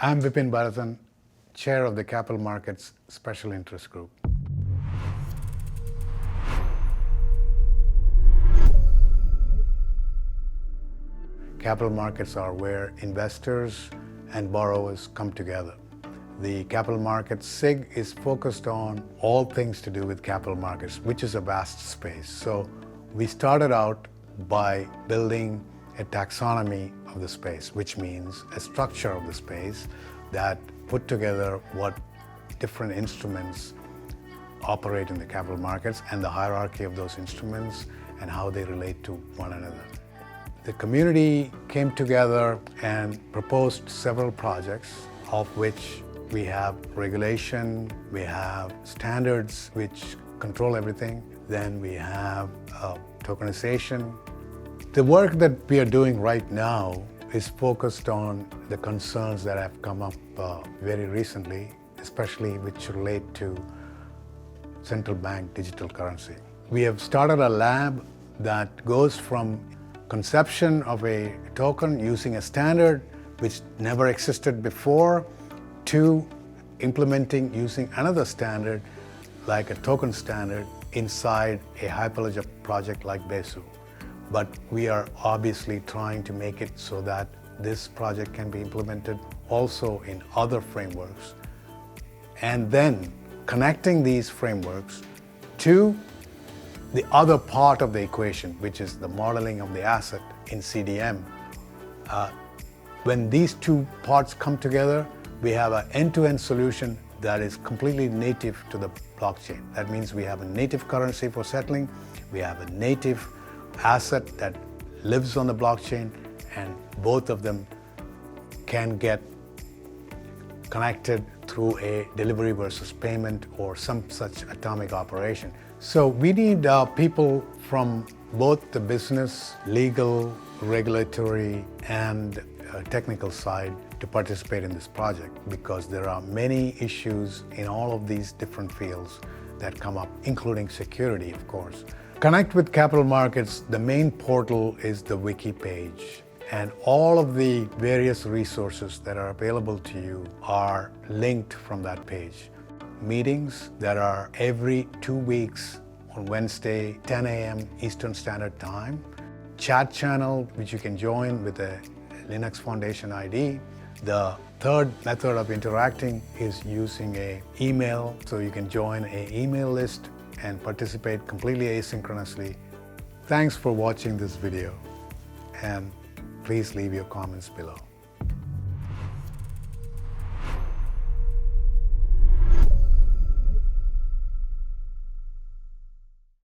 I'm Vipin Bharathan, Chair of the Capital Markets Special Interest Group. Capital markets are where investors and borrowers come together. The Capital Markets SIG is focused on all things to do with capital markets, which is a vast space. So we started out by building a taxonomy of the space, which means a structure of the space that put together what different instruments operate in the capital markets and the hierarchy of those instruments and how they relate to one another. The community came together and proposed several projects, of which we have regulation, we have standards which control everything, then we have tokenization. The work that we are doing right now is focused on the concerns that have come up very recently, especially which relate to central bank digital currency. We have started a lab that goes from conception of a token using a standard which never existed before to implementing using another standard like a token standard inside a Hyperledger project like Besu. But we are obviously trying to make it so that this project can be implemented also in other frameworks, and then connecting these frameworks to the other part of the equation, which is the modeling of the asset in CDM. When these two parts come together, we have an end-to-end solution that is completely native to the blockchain. That means we have a native currency for settling, we have a native asset that lives on the blockchain, and both of them can get connected through a delivery versus payment or some such atomic operation. So we need people from both the business, legal, regulatory, and technical side to participate in this project, because there are many issues in all of these different fields that come up, including security, of course. Connect with capital markets. The main portal is the wiki page, and all of the various resources that are available to you are linked from that page. Meetings that are every 2 weeks on Wednesday, 10 a.m. Eastern Standard Time. Chat channel, which you can join with a Linux Foundation ID. The third method of interacting is using an email, so you can join an email list and participate completely asynchronously. Thanks for watching this video, and please leave your comments below.